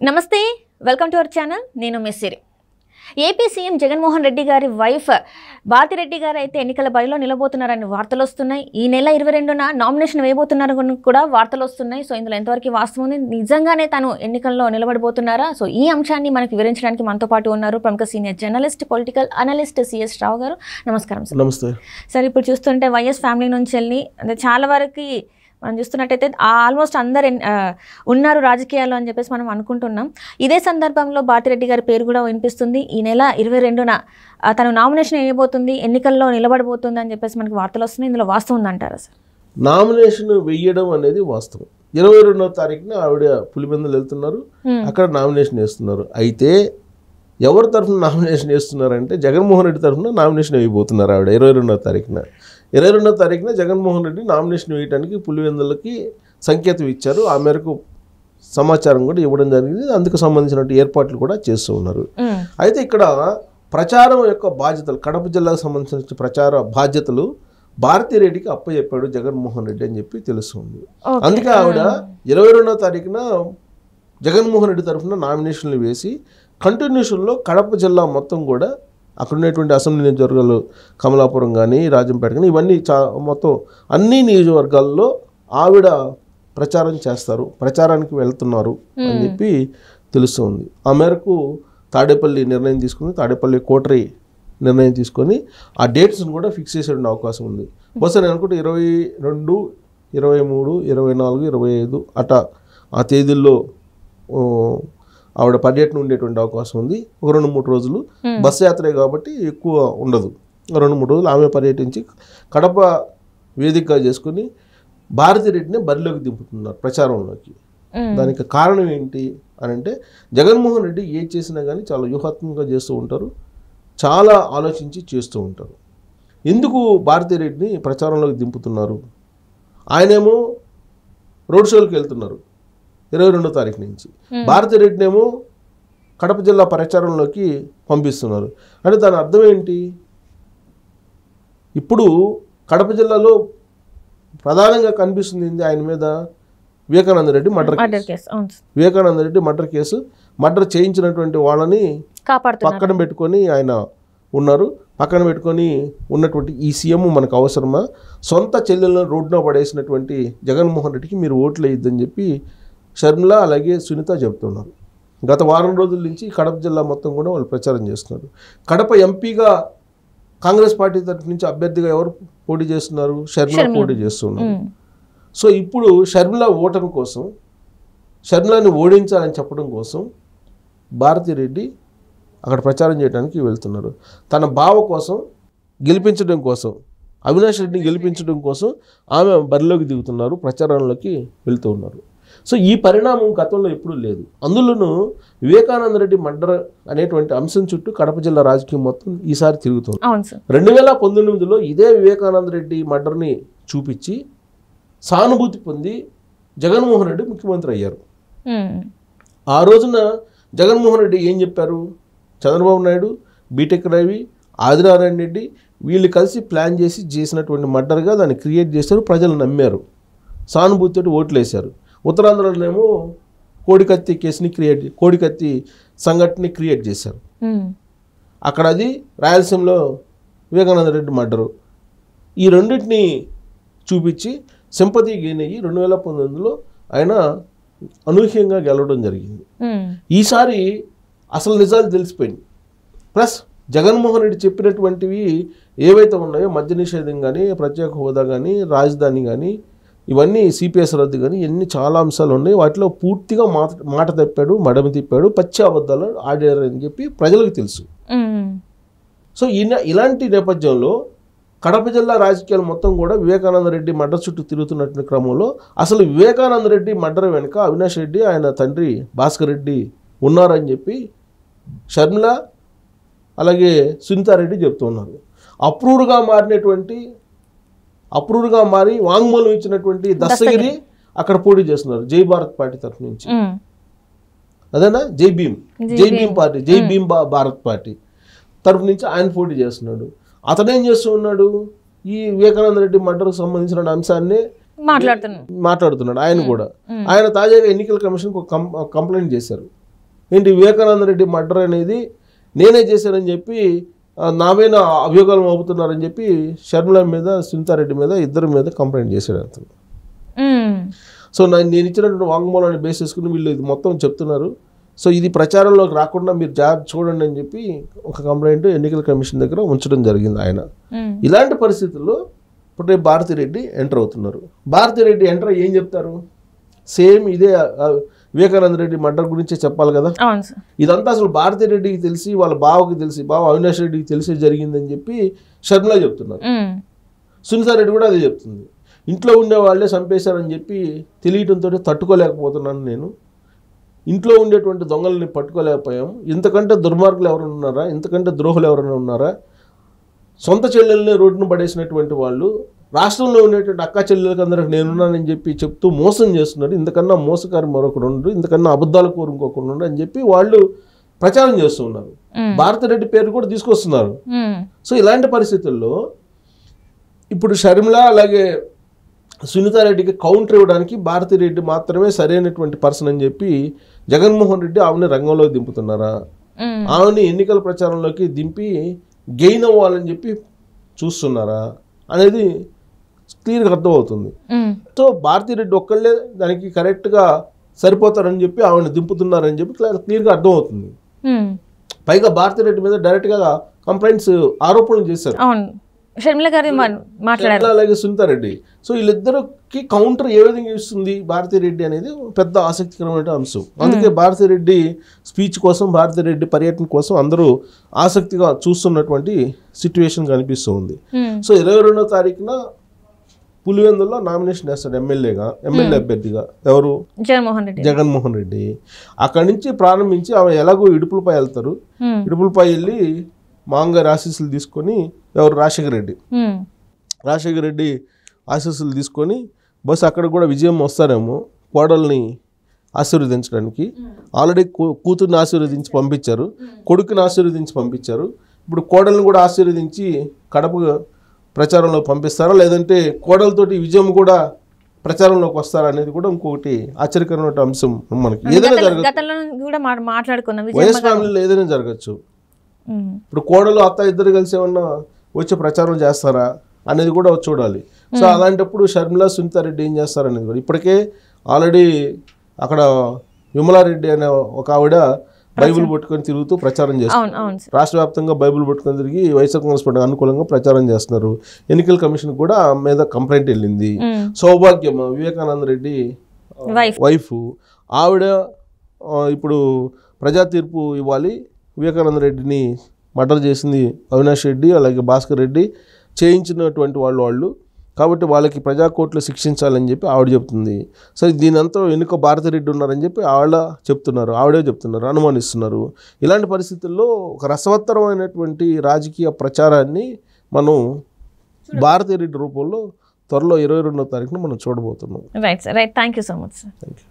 నమస్తే, welcome to our channel. నేను మెస్సిరి. AP CM Jaganmohan Reddy గారి వైఫ్ భారతిరెడ్డి గారు అయితే ఎన్నికల బరిలో నిలబోతున్నారని వార్తలు వస్తున్నాయి. ఈ నెల 22న నామినేషన్ వేయబోతున్నారని కూడా వార్తలు వస్తున్నాయి. సో ఇందులో ఎంతవరకు వాస్తవం ఉంది, నిజంగానే తాను ఎన్నికల్లో నిలబడబోతున్నారా? సో ఈ అంశాన్ని మనకు వివరించడానికి మనతో పాటు ఉన్నారు ప్రముఖ senior journalist, political analyst CS Rao garu. నమస్కారం సార్. నమస్తే సార్, ఇప్పుడు చూస్తుంటే వైఎస్ ఫ్యామిలీ నుంచి వెళ్ళి అంటే చాలా వరకు మనం చూస్తున్నట్టయితే ఆల్మోస్ట్ అందరు ఉన్నారు రాజకీయాల్లో అని చెప్పేసి మనం అనుకుంటున్నాం. ఇదే సందర్భంలో భారతిరెడ్డి గారి పేరు కూడా వినిపిస్తుంది. ఈ నెల 22న తను నామినేషన్ వేయబోతుంది, ఎన్నికల్లో నిలబడబోతుంది అని చెప్పేసి మనకి వార్తలు వస్తున్నాయి. ఇందులో వాస్తవం ఉందంటారా సార్? నామినేషన్ వేయడం అనేది వాస్తవం. 22వ తారీఖున ఆవిడ పులివెందులు వెళ్తున్నారు, అక్కడ నామినేషన్ వేస్తున్నారు. అయితే ఎవరి తరఫున నామినేషన్ వేస్తున్నారంటే జగన్మోహన్ రెడ్డి తరఫున నామినేషన్ వేయబోతున్నారు ఆవిడ 22వ తారీఖున. 22వ తారీఖున జగన్మోహన్ రెడ్డి నామినేషన్ వేయడానికి పులివెందులకి సంకేతం ఇచ్చారు. ఆ మేరకు సమాచారం కూడా ఇవ్వడం జరిగింది. అందుకు సంబంధించిన ఏర్పాట్లు కూడా చేస్తూ ఉన్నారు. అయితే ఇక్కడ ప్రచారం యొక్క బాధ్యతలు, కడప జిల్లాకు సంబంధించిన ప్రచార బాధ్యతలు భారతిరెడ్డికి అప్పచెప్పాడు జగన్మోహన్ రెడ్డి అని చెప్పి తెలుస్తుంది. అందుకే ఆవిడ 22వ తారీఖున జగన్మోహన్ రెడ్డి తరఫున నామినేషన్లు వేసి కంటిన్యూషన్లో కడప జిల్లా మొత్తం కూడా అక్కడ ఉన్నటువంటి అసెంబ్లీ నియోజకవర్గాలు కమలాపురం కానీ రాజంపేట కానీ ఇవన్నీ మొత్తం అన్ని నియోజకవర్గాల్లో ఆవిడ ప్రచారం చేస్తారు, ప్రచారానికి వెళ్తున్నారు అని చెప్పి తెలుస్తుంది. ఆ మేరకు తాడేపల్లి నిర్ణయం తీసుకుని, తాడేపల్లి కోటరీ నిర్ణయం తీసుకొని ఆ డేట్స్ని కూడా ఫిక్స్ చేసే అవకాశం ఉంది. బహుశా నేను అనుకుంటే 22, 23, 24, 25 అట ఆ తేదీల్లో ఆవిడ పర్యటన ఉండేటువంటి అవకాశం ఉంది. ఒక 2-3 రోజులు బస్సు యాత్రే కాబట్టి ఎక్కువ ఉండదు. 2-3 రోజులు ఆమె పర్యటించి కడప వేదికగా చేసుకుని భారతిరెడ్డిని బరిలోకి దింపుతున్నారు ప్రచారంలోకి. దానికి కారణం ఏంటి అని అంటే జగన్మోహన్ రెడ్డి ఏది చేసినా కానీ చాలా వ్యూహాత్మకంగా చేస్తూ ఉంటారు, చాలా ఆలోచించి చేస్తూ ఉంటారు. ఎందుకు భారతిరెడ్డిని ప్రచారంలోకి దింపుతున్నారు? ఆయనేమో రోడ్ షోలకు వెళ్తున్నారు 22వ తారీఖు నుంచి, భారతిరెడ్డిని ఏమో కడప జిల్లా ప్రచారంలోకి పంపిస్తున్నారు. అంటే దాని అర్థం ఏంటి? ఇప్పుడు కడప జిల్లాలో ప్రధానంగా కనిపిస్తుంది ఆయన మీద Vivekananda Reddy murder case. Vivekananda Reddy murder case, murder చేయించినటువంటి వాళ్ళని పక్కన పెట్టుకొని ఆయన ఉన్నారు. పక్కన పెట్టుకొని ఉన్నటువంటి ఈ సీఎం మనకు అవసరమా? సొంత చెల్లెలను రోడ్డున పడేసినటువంటి జగన్మోహన్ రెడ్డికి మీరు ఓట్లు వేయొద్దని చెప్పి షర్మిల అలాగే సునీత చెబుతున్నారు. గత వారం రోజుల నుంచి కడప జిల్లా మొత్తం కూడా వాళ్ళు ప్రచారం చేస్తున్నారు. కడప ఎంపీగా కాంగ్రెస్ పార్టీ తరఫు నుంచి అభ్యర్థిగా ఎవరు పోటీ చేస్తున్నారు? షర్మిల పోటీ చేస్తున్నారు. సో ఇప్పుడు షర్మిల ఓటమి కోసం, షర్మిలని ఓడించాలని చెప్పడం కోసం భారతిరెడ్డి అక్కడ ప్రచారం చేయడానికి వెళ్తున్నారు. తన బావ కోసం, గెలిపించడం కోసం, అవినాష్ రెడ్డిని గెలిపించడం కోసం ఆమె బరిలోకి దిగుతున్నారు, ప్రచారంలోకి వెళ్తూ ఉన్నారు. సో ఈ పరిణామం గతంలో ఎప్పుడూ లేదు. అందులోనూ వివేకానంద రెడ్డి మర్డర్ అనేటువంటి అంశం చుట్టూ కడప జిల్లా రాజకీయం మొత్తం ఈసారి తిరుగుతుంది. 2019లో ఇదే వివేకానంద రెడ్డి మర్డర్ని చూపించి సానుభూతి పొంది జగన్మోహన్ రెడ్డి ముఖ్యమంత్రి అయ్యారు. ఆ రోజున జగన్మోహన్ రెడ్డి ఏం చెప్పారు? చంద్రబాబు నాయుడు, బీటెక్ రవి, ఆదినారాయణ రెడ్డి వీళ్ళు కలిసి ప్లాన్ చేసినటువంటి మర్డర్గా దాన్ని క్రియేట్ చేశారు. ప్రజలు నమ్మారు, సానుభూతితో ఓట్లు వేశారు. ఉత్తరాంధ్రలోనేమో కోడికత్తి కేసుని కోడికత్తి సంఘటనని క్రియేట్ చేశారు. అక్కడ అది రాయలసీమలో వివేకానంద రెడ్డి మర్డరు. ఈ రెండింటిని చూపించి సింపతి గెయిన్ అయ్యి 2019లో ఆయన అనూహ్యంగా గెలవడం జరిగింది. ఈసారి అసలు నిజాలు తెలిసిపోయింది. ప్లస్ జగన్మోహన్ రెడ్డి చెప్పినటువంటివి ఏవైతే ఉన్నాయో, మద్య నిషేధం కానీ, ప్రత్యేక హోదా కానీ, రాజధాని కానీ, ఇవన్నీ సిపిఎస్ రద్దు కానీ ఇవన్నీ చాలా అంశాలు ఉన్నాయి. వాటిలో పూర్తిగా మాట తప్పాడు, మడమ తిప్పాడు, పచ్చి అబద్ధాలు ఆడారు అని చెప్పి ప్రజలకు తెలుసు. సో ఇలాంటి నేపథ్యంలో కడప జిల్లా రాజకీయాలు మొత్తం కూడా వివేకానంద రెడ్డి మర్డర్ చుట్టూ తిరుగుతున్నటువంటి క్రమంలో అసలు వివేకానంద రెడ్డి మర్డర్ వెనుక అవినాష్ రెడ్డి, ఆయన తండ్రి భాస్కర్ రెడ్డి ఉన్నారని చెప్పి షర్మిల అలాగే సునీతారెడ్డి చెప్తున్నారు. అప్రూవ్గా మారి వాంగ్మూలం ఇచ్చినటువంటి దస్తగిరి అక్కడ పోటీ చేస్తున్నారు జై భారత్ పార్టీ తరఫు నుంచి. అదేనా? జై భీమ్ పార్టీ, జై భీమ్ భారత్ పార్టీ తరఫు నుంచి ఆయన పోటీ చేస్తున్నాడు. అతనేం చేస్తూ ఉన్నాడు? ఈ వివేకానంద రెడ్డి మర్డర్కు సంబంధించిన అంశాన్ని మాట్లాడుతున్నాడు ఆయన కూడా. ఆయన తాజాగా ఎన్నికల కమిషన్ కంప్లైంట్ చేశారు. ఏంటి వివేకానంద రెడ్డి మర్డర్ అనేది నేనే చేశానని చెప్పి నా మీద అభియోగాలు మోపుతున్నారని చెప్పి షర్మిల మీద సునీతారెడ్డి మీద ఇద్దరి మీద కంప్లైంట్ చేశాడు అతను. సో నేను ఇచ్చినటువంటి వాంగ్మూలాన్ని బేస్ చేసుకుని వీళ్ళు ఇది మొత్తం చెప్తున్నారు. సో ఇది ప్రచారంలోకి రాకుండా మీరు జాగ్రత్త చూడండి అని చెప్పి ఒక కంప్లైంట్ ఎన్నికల కమిషన్ దగ్గర ఉంచడం జరిగింది ఆయన. ఇలాంటి పరిస్థితుల్లో ఇప్పుడు రేపు భారతిరెడ్డి ఎంటర్ అవుతున్నారు. భారతిరెడ్డి ఎంటర్ ఏం చెప్తారు? సేమ్ ఇదే వివేకానంద రెడ్డి మర్డర్ గురించే చెప్పాలి కదా. ఇదంతా అసలు భారతిరెడ్డికి తెలిసి వాళ్ళ బావకి తెలిసి బావ అవినాష్ రెడ్డికి తెలిసి జరిగిందని చెప్పి షర్మిల చెప్తున్నారు. సునీతారెడ్డి కూడా అదే చెప్తుంది. ఇంట్లో ఉండే వాళ్ళే చంపేశారని చెప్పి తెలియటంతో తట్టుకోలేకపోతున్నాను నేను. ఇంట్లో ఉండేటువంటి దొంగలని పట్టుకోలేకపోయాం. ఇంతకంటే దుర్మార్గులు ఎవరైనా ఉన్నారా? ఇంతకంటే ద్రోహులు ఎవరైనా ఉన్నారా? సొంత చెల్లెల్ని రోడ్డును పడేసినటువంటి వాళ్ళు రాష్ట్రంలో ఉండేటువంటి అక్క చెల్లెలకి అందరికి నేనున్నానని చెప్పి చెప్తూ మోసం చేస్తున్నారు. ఇంతకన్నా మోసకారి మరొకడు ఉండు, ఇంతకన్నా అబద్ధాల కోరు ఇంకొకరు ఉండు అని చెప్పి వాళ్ళు ప్రచారం చేస్తూ ఉన్నారు. భారతిరెడ్డి పేరు కూడా తీసుకొస్తున్నారు. సో ఇలాంటి పరిస్థితుల్లో ఇప్పుడు షర్మిల అలాగే సునీతారెడ్డికి కౌంటర్ ఇవ్వడానికి భారతిరెడ్డి మాత్రమే సరైనటువంటి పర్సన్ అని చెప్పి జగన్మోహన్ రెడ్డి ఆమెని రంగంలో దింపుతున్నారా? ఆమెని ఎన్నికల ప్రచారంలోకి దింపి గెయిన్ అవ్వాలని చెప్పి చూస్తున్నారా అనేది క్లియర్గా అర్థమవుతుంది. సో భారతిరెడ్డి ఒక్కళ్ళే దానికి కరెక్ట్గా సరిపోతారని చెప్పి ఆమెను దింపుతున్నారని చెప్పి క్లియర్గా అర్థమవుతుంది. పైగా భారతిరెడ్డి మీద డైరెక్ట్గా కంప్లైంట్స్ ఆరోపణలు చేశారు షర్మిల గారు మాట్లాడారు, అలాగే సునీతారెడ్డి. సో వీళ్ళిద్దరికి కౌంటర్ ఏ విధంగా ఇస్తుంది భారతిరెడ్డి అనేది పెద్ద ఆసక్తికరమైన అంశం. అందుకే భారతిరెడ్డి స్పీచ్ కోసం, భారతిరెడ్డి పర్యటన కోసం అందరూ ఆసక్తిగా చూస్తున్నటువంటి సిచ్యువేషన్ కనిపిస్తూ ఉంది. సో 22వ తారీఖున పులివెందుల్లో నామినేషన్ వేస్తాడు ఎమ్మెల్యే అభ్యర్థిగా. ఎవరు? జగన్మోహన్ రెడ్డి. అక్కడి నుంచి ప్రారంభించి ఆమె ఎలాగో ఇడుపులపై వెళ్తారు. ఇడుపులపై వెళ్ళి మాంగారి ఆశీస్సులు తీసుకొని ఎవరు? రాజశేఖర రెడ్డి ఆశీస్సులు తీసుకొని బస్ అక్కడ కూడా విజయం వస్తారేమో కోడల్ని ఆశీర్వదించడానికి. ఆల్రెడీ కూతుర్ని ఆశీర్వదించి పంపించారు, కొడుకుని ఆశీర్వదించి పంపించారు. ఇప్పుడు కోడల్ని కూడా ఆశీర్వదించి కడప ప్రచారంలో పంపిస్తారా, లేదంటే కోడలతోటి విజయం కూడా ప్రచారంలోకి వస్తారా అనేది కూడా ఇంకొకటి ఆశ్చర్యకరమైన అంశం. మనకి ఏదైనా జరగచ్చు, వైఎస్ ఫ్యామిలీలో ఏదైనా జరగచ్చు. ఇప్పుడు కోడలు అత్త ఇద్దరు కలిసి ఏమన్నా వచ్చి ప్రచారం చేస్తారా అనేది కూడా చూడాలి. సో అలాంటప్పుడు షర్మిల సునీతారెడ్డి ఏం చేస్తారనేది కూడా ఇప్పటికే ఆల్రెడీ అక్కడ విమలారెడ్డి అనే ఒక ఆవిడ బైబుల్ పట్టుకొని తిరుగుతూ ప్రచారం చేస్తున్నారు. రాష్ట్ర వ్యాప్తంగా బైబుల్ పట్టుకొని తిరిగి వైఎస్ఆర్ కాంగ్రెస్ పార్టీకి అనుకూలంగా ప్రచారం చేస్తున్నారు. ఎన్నికల కమిషన్ కూడా మీద కంప్లైంట్ వెళ్ళింది. సౌభాగ్యం వివేకానంద రెడ్డి వైఫ్ ఆవిడ ఇప్పుడు ప్రజా తీర్పు ఇవ్వాలి. వివేకానంద రెడ్డిని మర్డర్ చేసింది అవినాష్ రెడ్డి అలాగే భాస్కర్ రెడ్డి చేయించినటువంటి వాళ్ళు కాబట్టి వాళ్ళకి ప్రజా కోర్టులో శిక్షించాలని చెప్పి ఆవిడ చెప్తుంది. సో దీనంతా వెనుక భారతిరెడ్డి ఉన్నారని చెప్పి ఆవిడే చెప్తున్నారు, అనుమానిస్తున్నారు. ఇలాంటి పరిస్థితుల్లో ఒక రసవత్తరమైనటువంటి రాజకీయ ప్రచారాన్ని మనం భారతిరెడ్డి రూపంలో త్వరలో 22వ తారీఖున మనం చూడబోతున్నాం. Right sir, right. Thank you so much sir. Thank you.